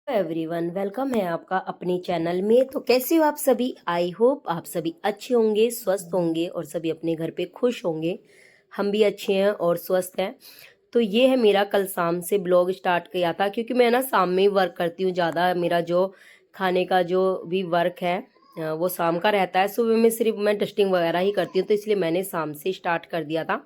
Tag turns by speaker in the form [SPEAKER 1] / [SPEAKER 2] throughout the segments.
[SPEAKER 1] Everyone, welcome है आपका अपने चैनल में। तो कैसे हो आप सभी? आई होप आप सभी अच्छे होंगे, स्वस्थ होंगे और सभी अपने घर पे खुश होंगे। हम भी अच्छे हैं और स्वस्थ हैं। तो ये है मेरा कल शाम से ब्लॉग स्टार्ट किया था, क्योंकि मैं ना शाम में ही वर्क करती हूँ ज़्यादा। मेरा जो खाने का जो भी वर्क है वो शाम का रहता है। सुबह में सिर्फ मैं डस्टिंग वगैरह ही करती हूँ, तो इसलिए मैंने शाम से स्टार्ट कर दिया था।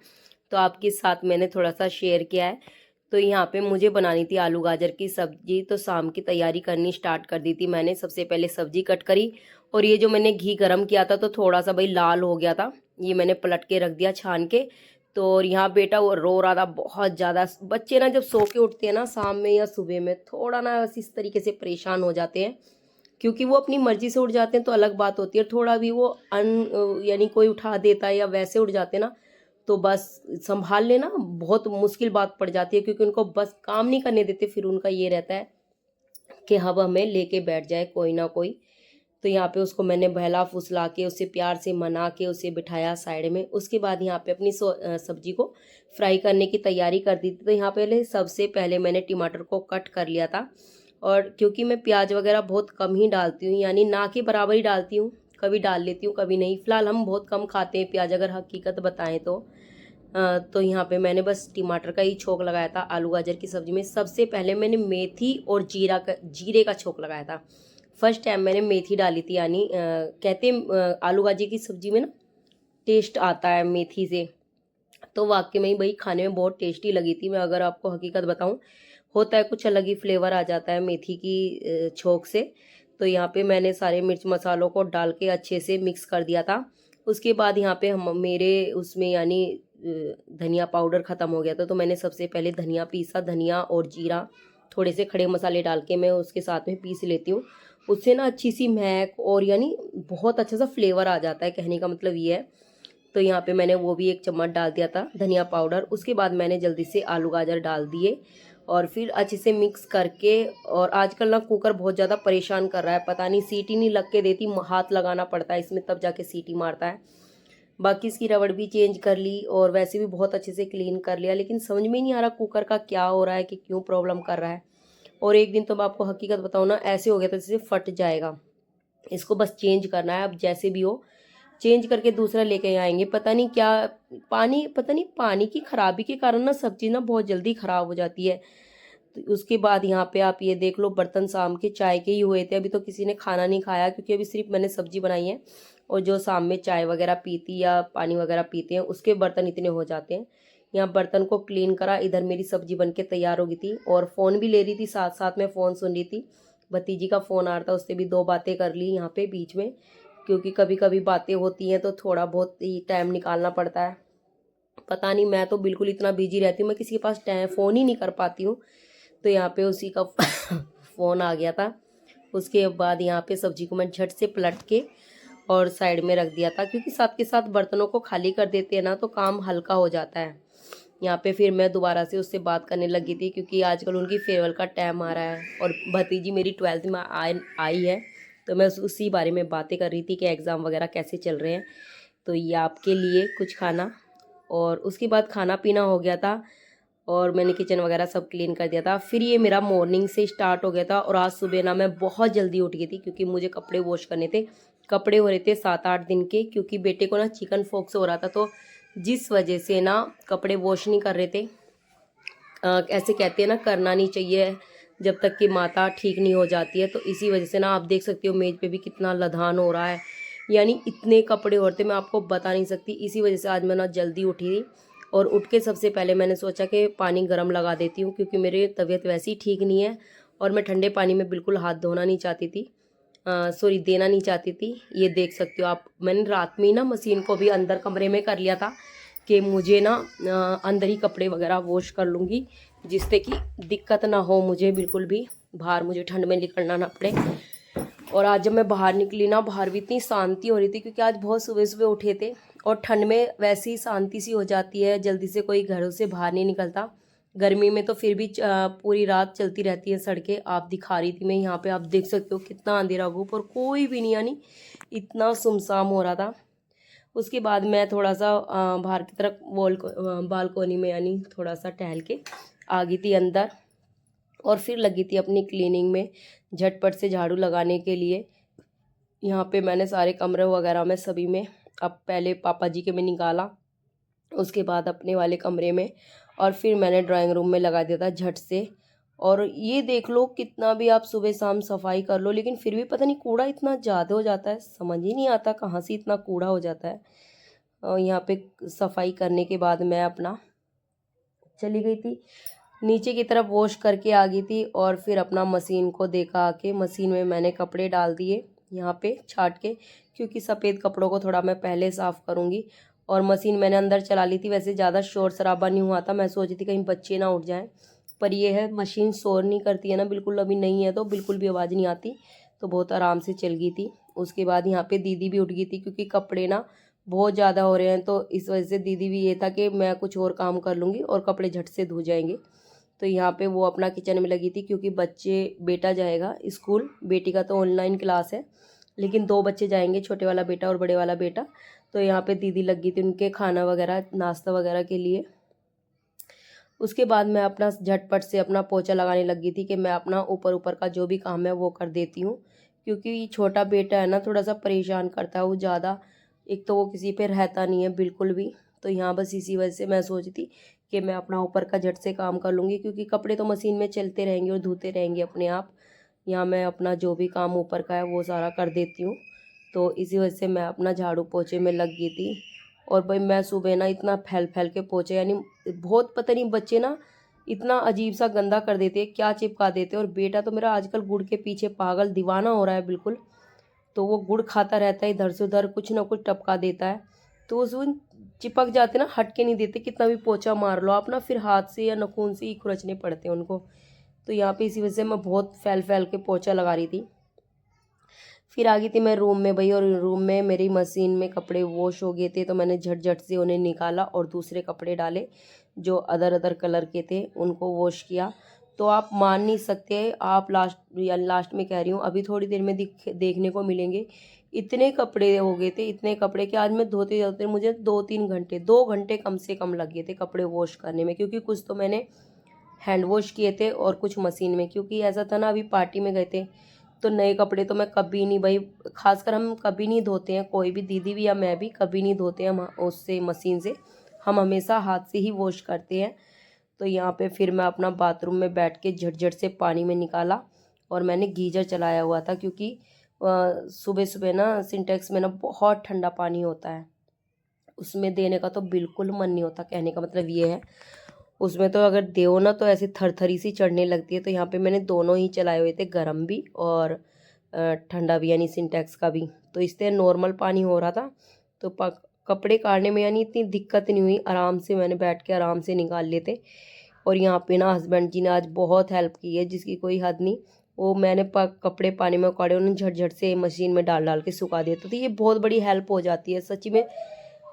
[SPEAKER 1] तो आपके साथ मैंने थोड़ा सा शेयर किया है। तो यहाँ पे मुझे बनानी थी आलू गाजर की सब्जी, तो शाम की तैयारी करनी स्टार्ट कर दी थी मैंने। सबसे पहले सब्जी कट करी, और ये जो मैंने घी गरम किया था तो थोड़ा सा भाई लाल हो गया था, ये मैंने पलट के रख दिया छान के। तो और यहाँ बेटा वो रो रहा था बहुत ज़्यादा। बच्चे ना जब सो के उठते हैं ना शाम में या सुबह में, थोड़ा ना बस इस तरीके से परेशान हो जाते हैं। क्योंकि वो अपनी मर्जी से उठ जाते हैं तो अलग बात होती है, थोड़ा भी वो यानी कोई उठा देता है या वैसे उठ जाते हैं ना, तो बस संभाल लेना बहुत मुश्किल बात पड़ जाती है। क्योंकि उनको बस काम नहीं करने देते, फिर उनका ये रहता है कि अब हमें लेके बैठ जाए कोई ना कोई। तो यहाँ पे उसको मैंने बहला फुसला के उसे प्यार से मना के उसे बिठाया साइड में। उसके बाद यहाँ पे अपनी सब्जी को फ्राई करने की तैयारी कर दी थी। तो यहाँ पहले सबसे पहले मैंने टमाटर को कट कर लिया था। और क्योंकि मैं प्याज वगैरह बहुत कम ही डालती हूँ, यानी ना के बराबर ही डालती हूँ, कभी डाल लेती हूँ कभी नहीं। फिलहाल हम बहुत कम खाते हैं प्याज, अगर हकीकत बताएं तो। तो यहाँ पे मैंने बस टमाटर का ही छोंक लगाया था आलू गाजर की सब्जी में। सबसे पहले मैंने मेथी और जीरे का छोंक लगाया था। फर्स्ट टाइम मैंने मेथी डाली थी, यानी कहते आलू गाजर की सब्जी में ना टेस्ट आता है मेथी से। तो वाकई में ही भाई खाने में बहुत टेस्टी लगी थी। मैं अगर आपको हकीकत बताऊं, होता है कुछ अलग ही फ्लेवर आ जाता है मेथी की छोंक से। तो यहाँ पे मैंने सारे मिर्च मसालों को डाल के अच्छे से मिक्स कर दिया था। उसके बाद यहाँ पे हम मेरे उसमें यानी धनिया पाउडर ख़त्म हो गया था, तो मैंने सबसे पहले धनिया पीसा। धनिया और जीरा थोड़े से खड़े मसाले डाल के मैं उसके साथ में पीस लेती हूँ। उससे ना अच्छी सी महक और यानी बहुत अच्छा सा फ्लेवर आ जाता है, कहने का मतलब ये है। तो यहाँ पे मैंने वो भी 1 चम्मच डाल दिया था धनिया पाउडर। उसके बाद मैंने जल्दी से आलू गाजर डाल दिए और फिर अच्छे से मिक्स करके। और आजकल ना कुकर बहुत ज़्यादा परेशान कर रहा है, पता नहीं सीटी नहीं लग के देती, हाथ लगाना पड़ता है इसमें तब जाके सीटी मारता है। बाकी इसकी रबड़ भी चेंज कर ली और वैसे भी बहुत अच्छे से क्लीन कर लिया, लेकिन समझ में नहीं आ रहा कुकर का क्या हो रहा है कि क्यों प्रॉब्लम कर रहा है। और एक दिन तो मैं आपको हकीकत बताऊँ ना, ऐसे हो गया था जैसे फट जाएगा। इसको बस चेंज करना है, अब जैसे भी हो चेंज करके दूसरा लेके आएंगे। पता नहीं क्या पानी, पता नहीं पानी की खराबी के कारण ना सब्जी ना बहुत जल्दी खराब हो जाती है। तो उसके बाद यहाँ पे आप ये देख लो, बर्तन शाम के चाय के ही हुए थे। अभी तो किसी ने खाना नहीं खाया, क्योंकि अभी सिर्फ मैंने सब्जी बनाई है। और जो शाम में चाय वगैरह पीती या पानी वगैरह पीते हैं उसके बर्तन इतने हो जाते हैं। यहाँ बर्तन को क्लीन करा, इधर मेरी सब्जी बन के तैयार हो गई थी और फ़ोन भी ले रही थी, साथ साथ में फ़ोन सुन रही थी। भतीजी का फ़ोन आ रहा था, उससे भी 2 बातें कर ली यहाँ पे बीच में। क्योंकि कभी कभी बातें होती हैं तो थोड़ा बहुत ही टाइम निकालना पड़ता है। पता नहीं, मैं तो बिल्कुल इतना बिजी रहती हूँ, मैं किसी के पास टाइम फ़ोन ही नहीं कर पाती हूँ। तो यहाँ पे उसी का फ़ोन आ गया था। उसके बाद यहाँ पे सब्जी को मैं झट से पलट के और साइड में रख दिया था, क्योंकि साथ के साथ बर्तनों को खाली कर देते हैं ना तो काम हल्का हो जाता है। यहाँ पे फिर मैं दोबारा से उससे बात करने लगी थी, क्योंकि आजकल उनकी फेयरवेल का टाइम आ रहा है और भतीजी मेरी 12th में आई है। तो मैं उसी बारे में बातें कर रही थी कि एग्ज़ाम वगैरह कैसे चल रहे हैं। तो ये आपके लिए कुछ खाना। और उसके बाद खाना पीना हो गया था और मैंने किचन वगैरह सब क्लीन कर दिया था। फिर ये मेरा मॉर्निंग से स्टार्ट हो गया था। और आज सुबह ना मैं बहुत जल्दी उठ गई थी, क्योंकि मुझे कपड़े वॉश करने थे। कपड़े हो रहे थे 7-8 दिन के, क्योंकि बेटे को ना चिकन पॉक्स हो रहा था, तो जिस वजह से ना कपड़े वॉश नहीं कर रहे थे। ऐसे कहते हैं ना, करना नहीं चाहिए जब तक कि माता ठीक नहीं हो जाती है। तो इसी वजह से ना आप देख सकते हो मेज पे भी कितना लधान हो रहा है, यानी इतने कपड़े होते मैं आपको बता नहीं सकती। इसी वजह से आज मैं ना जल्दी उठी थी। और उठ के सबसे पहले मैंने सोचा कि पानी गर्म लगा देती हूँ, क्योंकि मेरी तबीयत वैसे ही ठीक नहीं है और मैं ठंडे पानी में बिल्कुल हाथ धोना नहीं चाहती थी, सॉरी देना नहीं चाहती थी। ये देख सकते हो आप, मैंने रात में ही ना मशीन को भी अंदर कमरे में कर लिया था कि मुझे ना अंदर ही कपड़े वगैरह वॉश कर लूँगी, जिससे कि दिक्कत ना हो मुझे बिल्कुल भी, बाहर मुझे ठंड में निकलना ना पड़े। और आज जब मैं बाहर निकली ना, बाहर भी इतनी शांति हो रही थी, क्योंकि आज बहुत सुबह सुबह उठे थे। और ठंड में वैसे ही शांति सी हो जाती है, जल्दी से कोई घरों से बाहर नहीं निकलता। गर्मी में तो फिर भी पूरी रात चलती रहती है सड़कें। आप दिखा रही थी मैं यहाँ पे, आप देख सकते हो कितना अंधेरा घूप और कोई भी नहीं, यानी इतना सुमसाम हो रहा था। उसके बाद मैं थोड़ा सा बाहर की तरफ बालकोनी में यानी थोड़ा सा टहल के आ गई थी अंदर। और फिर लगी थी अपनी क्लीनिंग में, झटपट से झाड़ू लगाने के लिए। यहाँ पे मैंने सारे कमरे वगैरह में सभी में, अब पहले पापा जी के में निकाला, उसके बाद अपने वाले कमरे में, और फिर मैंने ड्राइंग रूम में लगा दिया था झट से। और ये देख लो, कितना भी आप सुबह शाम सफाई कर लो लेकिन फिर भी पता नहीं कूड़ा इतना ज़्यादा हो जाता है, समझ ही नहीं आता कहाँ से इतना कूड़ा हो जाता है। और यहाँ पे सफाई करने के बाद मैं अपना चली गई थी नीचे की तरफ, वॉश करके आ गई थी। और फिर अपना मशीन को देखा आके, मशीन में मैंने कपड़े डाल दिए यहाँ पे छाट के, क्योंकि सफ़ेद कपड़ों को थोड़ा मैं पहले साफ़ करूँगी। और मशीन मैंने अंदर चला ली थी, वैसे ज़्यादा शोर शराबा नहीं हुआ था, मैं सोच रही थी कहीं बच्चे ना उठ जाएं, पर ये है मशीन शोर नहीं करती है ना बिल्कुल, अभी नहीं है तो बिल्कुल भी आवाज़ नहीं आती, तो बहुत आराम से चल गई थी। उसके बाद यहाँ पे दीदी भी उठ गई थी, क्योंकि कपड़े ना बहुत ज़्यादा हो रहे हैं, तो इस वजह से दीदी भी ये था कि मैं कुछ और काम कर लूँगी और कपड़े झट से धो जाएंगे। तो यहाँ पे वो अपना किचन में लगी थी, क्योंकि बेटा जाएगा स्कूल, बेटी का तो ऑनलाइन क्लास है, लेकिन 2 बच्चे जाएंगे, छोटे वाला बेटा और बड़े वाला बेटा। तो यहाँ पे दीदी लगी थी उनके खाना वगैरह नाश्ता वगैरह के लिए। उसके बाद मैं अपना झटपट से अपना पोछा लगाने लगी थी, कि मैं अपना ऊपर ऊपर का जो भी काम है वो कर देती हूँ, क्योंकि छोटा बेटा है ना, थोड़ा सा परेशान करता है वो ज़्यादा, एक तो वो किसी पे रहता नहीं है बिल्कुल भी। तो यहाँ बस इसी वजह से मैं सोची थी कि मैं अपना ऊपर का झट से काम कर लूँगी, क्योंकि कपड़े तो मशीन में चलते रहेंगे और धोते रहेंगे अपने आप। यहाँ मैं अपना जो भी काम ऊपर का है वो सारा कर देती हूँ। तो इसी वजह से मैं अपना झाड़ू पोछे में लग गई थी। और भाई मैं सुबह ना इतना फैल फैल के पोछे, यानी बहुत, पता नहीं बच्चे ना इतना अजीब सा गंदा कर देते हैं, क्या चिपका देते हैं। और बेटा तो मेरा आजकल गुड़ के पीछे पागल दीवाना हो रहा है बिल्कुल, तो वो गुड़ खाता रहता है, इधर से उधर कुछ ना कुछ टपका देता है, तो उस चिपक जाते ना, हट के नहीं देते, कितना भी पोछा मार लो आप ना, फिर हाथ से या नाखून से ही खुरचने पड़ते हैं उनको। तो यहाँ पे इसी वजह से मैं बहुत फैल फैल के पोछा लगा रही थी। फिर आ गई थी मैं रूम में भाई, और रूम में मेरी मशीन में कपड़े वॉश हो गए थे, तो मैंने झट झट से उन्हें निकाला और दूसरे कपड़े डाले जो अदर अदर कलर के थे, उनको वॉश किया। तो आप मान नहीं सकते, आप लास्ट में कह रही हूँ, अभी थोड़ी देर में देखने को मिलेंगे, इतने कपड़े हो गए थे, इतने कपड़े कि आज मैं धोते धोते मुझे 2 घंटे कम से कम लग गए थे कपड़े वॉश करने में, क्योंकि कुछ तो मैंने हैंड वॉश किए थे और कुछ मशीन में, क्योंकि ऐसा था ना, अभी पार्टी में गए थे, तो नए कपड़े तो मैं कभी नहीं भाई, खासकर हम कभी नहीं धोते हैं, कोई भी, दीदी भी या मैं भी कभी नहीं धोते हैं हम उससे, मशीन से, हम हमेशा हाथ से ही वॉश करते हैं। तो यहाँ पे फिर मैं अपना बाथरूम में बैठ के झटझट से पानी में निकाला, और मैंने गीजर चलाया हुआ था, क्योंकि सुबह सुबह ना सिंटेक्स में ना बहुत ठंडा पानी होता है, उसमें देने का तो बिल्कुल मन नहीं होता, कहने का मतलब ये है, उसमें तो अगर दो ना तो ऐसी थरथरी सी चढ़ने लगती है। तो यहाँ पे मैंने दोनों ही चलाए हुए थे, गर्म भी और ठंडा भी, यानी सिंटेक्स का भी। तो इससे नॉर्मल पानी हो रहा था, तो कपड़े काटने में यानी इतनी दिक्कत नहीं हुई, आराम से मैंने बैठ के आराम से निकाल लेते। और यहाँ पे ना हस्बैंड जी ने आज बहुत हेल्प की है, जिसकी कोई हद नहीं। वो मैंने कपड़े पानी में काटे, उन्हें झट से मशीन में डाल डाल के सुखा दिया, तो ये बहुत बड़ी हेल्प हो जाती है सच्ची में।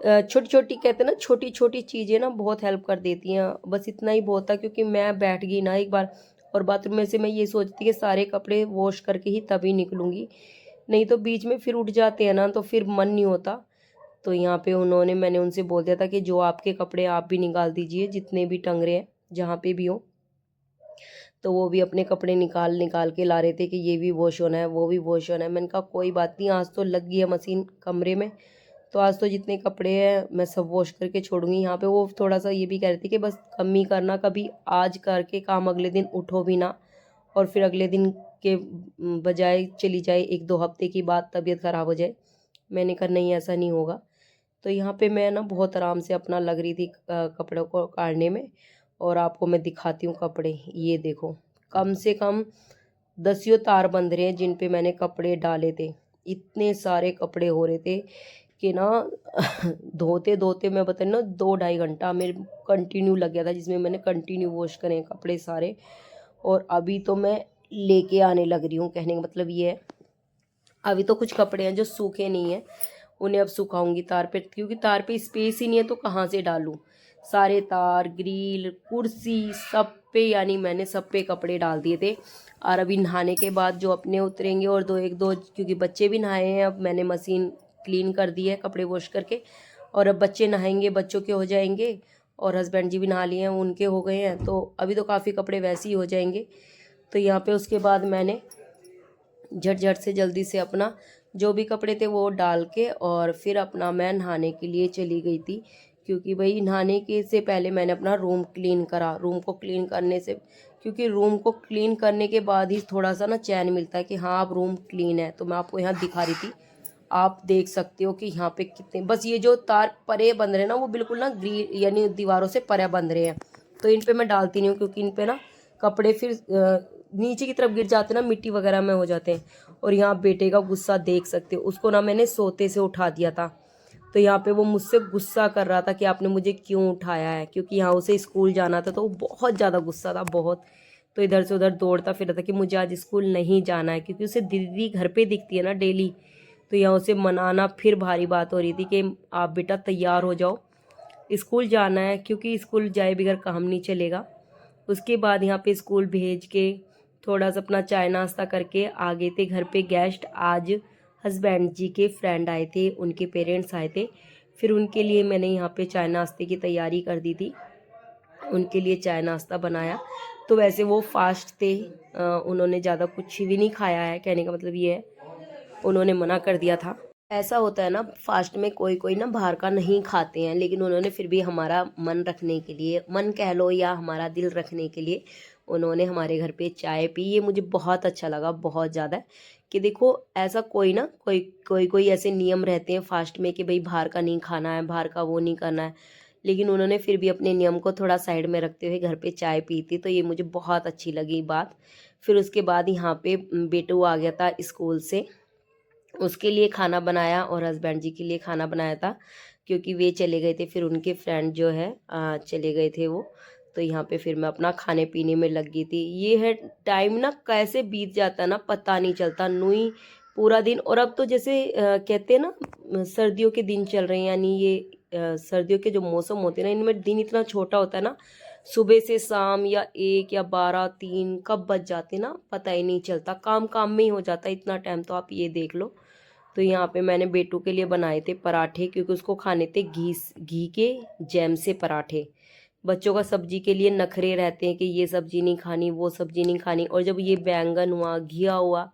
[SPEAKER 1] छोटी छोटी, कहते हैं ना, छोटी छोटी चीज़ें ना बहुत हेल्प कर देती हैं, बस इतना ही बहुत था, क्योंकि मैं बैठ गई ना एक बार, और बाथरूम में से मैं ये सोचती कि सारे कपड़े वॉश करके ही तभी निकलूँगी, नहीं तो बीच में फिर उठ जाते हैं ना, तो फिर मन नहीं होता। तो यहाँ पे मैंने उनसे बोल दिया था कि जो आपके कपड़े आप भी निकाल दीजिए, जितने भी टंग रहे हैं जहाँ पे भी हो। तो वो भी अपने कपड़े निकाल निकाल के ला रहे थे कि ये भी वॉश होना है, वो भी वॉश होना है। मैंने कहा कोई बात नहीं, आज तो लग गई है मशीन कमरे में, तो आज तो जितने कपड़े हैं मैं सब वॉश करके छोड़ूंगी। यहाँ पे वो थोड़ा सा ये भी कह रही थी कि बस कम ही करना, कभी आज करके काम अगले दिन उठो भी ना, और फिर अगले दिन के बजाय चली जाए 1-2 हफ्ते की बाद तबीयत ख़राब हो जाए। मैंने कहा नहीं, ऐसा नहीं होगा। तो यहाँ पे मैं ना बहुत आराम से अपना लग रही थी कपड़ों को काटने में। और आपको मैं दिखाती हूँ कपड़े, ये देखो, कम से कम 10 तार बंध रहे हैं जिन पे मैंने कपड़े डाले थे। इतने सारे कपड़े हो रहे थे कि ना धोते धोते मैं बता ना 2-2.5 घंटा मेरे कंटिन्यू लग गया था, जिसमें मैंने कंटिन्यू वॉश करे हैं कपड़े सारे। और अभी तो मैं लेके आने लग रही हूँ, कहने का मतलब ये है, अभी तो कुछ कपड़े हैं जो सूखे नहीं हैं, उन्हें अब सुखाऊंगी तार पे, क्योंकि तार पे स्पेस ही नहीं है, तो कहाँ से डालूँ। सारे तार, ग्रिल, कुर्सी, सब पे, यानी मैंने सब पे कपड़े डाल दिए थे। और अभी नहाने के बाद जो अपने उतरेंगे, और एक दो क्योंकि बच्चे भी नहाए हैं, अब मैंने मशीन क्लीन कर दी है कपड़े वॉश करके, और अब बच्चे नहाएंगे, बच्चों के हो जाएंगे, और हस्बैंड जी भी नहा लिए हैं, उनके हो गए हैं, तो अभी तो काफ़ी कपड़े वैसे ही हो जाएंगे। तो यहाँ पे उसके बाद मैंने झट झट से जल्दी से अपना जो भी कपड़े थे वो डाल के और फिर अपना मैं नहाने के लिए चली गई थी, क्योंकि भाई नहाने के से पहले मैंने अपना रूम क्लीन करा। रूम को क्लीन करने से, क्योंकि रूम को क्लीन करने के बाद ही थोड़ा सा ना चैन मिलता है कि हाँ अब रूम क्लीन है। तो मैं आपको यहाँ दिखा रही थी, आप देख सकते हो कि यहाँ पे कितने, बस ये जो तार परे बंध रहे हैं ना वो बिल्कुल ना ग्रीन यानी दीवारों से परे बंध रहे हैं। तो इन पे मैं डालती नहीं हूँ, क्योंकि इन पे ना कपड़े फिर नीचे की तरफ गिर जाते हैं ना, मिट्टी वगैरह में हो जाते हैं। और यहाँ बेटे का गुस्सा देख सकते हो, उसको ना मैंने सोते से उठा दिया था। तो यहाँ पे वो मुझसे गुस्सा कर रहा था कि आपने मुझे क्यों उठाया है, क्योंकि यहाँ उसे स्कूल जाना था। तो वो बहुत ज़्यादा गुस्सा था, बहुत। तो इधर से उधर दौड़ता फिर रहा था कि मुझे आज स्कूल नहीं जाना है, क्योंकि उसे दीदी घर पे दिखती है ना डेली। तो यहाँ उसे मनाना फिर भारी बात हो रही थी कि आप बेटा तैयार हो जाओ, स्कूल जाना है, क्योंकि स्कूल जाए बगैर काम नहीं चलेगा। उसके बाद यहाँ पे स्कूल भेज के थोड़ा सा अपना चाय नाश्ता करके आ गए थे घर पे गेस्ट। आज हस्बैंड जी के फ्रेंड आए थे, उनके पेरेंट्स आए थे। फिर उनके लिए मैंने यहाँ पे चाय नाश्ते की तैयारी कर दी थी, उनके लिए चाय नाश्ता बनाया। तो वैसे वो फास्ट थे, उन्होंने ज़्यादा कुछ भी नहीं खाया है, कहने का मतलब ये है, उन्होंने मना कर दिया था। ऐसा होता है ना फास्ट में, कोई कोई ना बाहर का नहीं खाते हैं, लेकिन उन्होंने फिर भी हमारा मन रखने के लिए, मन कह लो या हमारा दिल रखने के लिए, उन्होंने हमारे घर पे चाय पी। ये मुझे बहुत अच्छा लगा, बहुत ज़्यादा। कि देखो ऐसा कोई ना कोई कोई कोई ऐसे नियम रहते हैं फास्ट में कि भाई बाहर का नहीं खाना है, बाहर का वो नहीं करना है, लेकिन उन्होंने फिर भी अपने नियम को थोड़ा साइड में रखते हुए घर पे चाय पी थी। तो ये मुझे बहुत अच्छी लगी बात। फिर उसके बाद यहाँ पे बेटू आ गया था स्कूल से, उसके लिए खाना बनाया और हस्बैंड जी के लिए खाना बनाया था, क्योंकि वे चले गए थे, फिर उनके फ्रेंड जो है चले गए थे वो। तो यहाँ पे फिर मैं अपना खाने पीने में लग गई थी। ये है टाइम ना कैसे बीत जाता है ना पता नहीं चलता, नूई पूरा दिन। और अब तो जैसे कहते हैं ना सर्दियों के दिन चल रहे हैं, यानी ये सर्दियों के जो मौसम होते हैं ना, इनमें दिन इतना छोटा होता है ना, सुबह से शाम या 1 या 12 3 कब बज जाते ना पता ही नहीं चलता, काम काम में ही हो जाता है इतना टाइम। तो आप ये देख लो। तो यहाँ पे मैंने बेटू के लिए बनाए थे पराठे, क्योंकि उसको खाने थे घी के जैम से पराठे। बच्चों का सब्जी के लिए नखरे रहते हैं कि ये सब्जी नहीं खानी, वो सब्जी नहीं खानी, और जब ये बैंगन हुआ, घिया हुआ,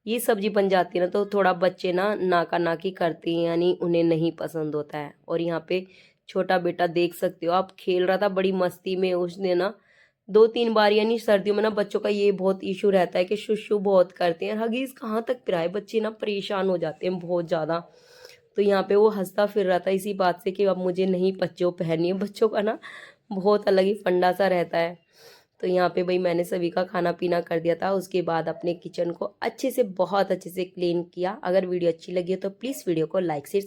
[SPEAKER 1] ये सब्जी बन जाती है ना, तो थोड़ा बच्चे ना नाका नाकी करते हैं, यानी उन्हें नहीं पसंद होता है। और यहाँ पे छोटा बेटा देख सकते हो आप, खेल रहा था बड़ी मस्ती में। उसने ना 2 3 बार, यानी सर्दियों में ना बच्चों का ये बहुत इशू रहता है कि शुशु बहुत करते हैं, हगीज कहाँ तक पिराए, बच्चे ना परेशान हो जाते हैं बहुत ज़्यादा। तो यहाँ पे वो हंसता फिर रहा था इसी बात से कि अब मुझे नहीं पच्चो पहननी है। बच्चों का ना बहुत अलग ही फंडा सा रहता है। तो यहाँ पे भाई मैंने सभी का खाना पीना कर दिया था। उसके बाद अपने किचन को अच्छे से, बहुत अच्छे से क्लीन किया। अगर वीडियो अच्छी लगी हो तो प्लीज़ वीडियो को लाइक शेयर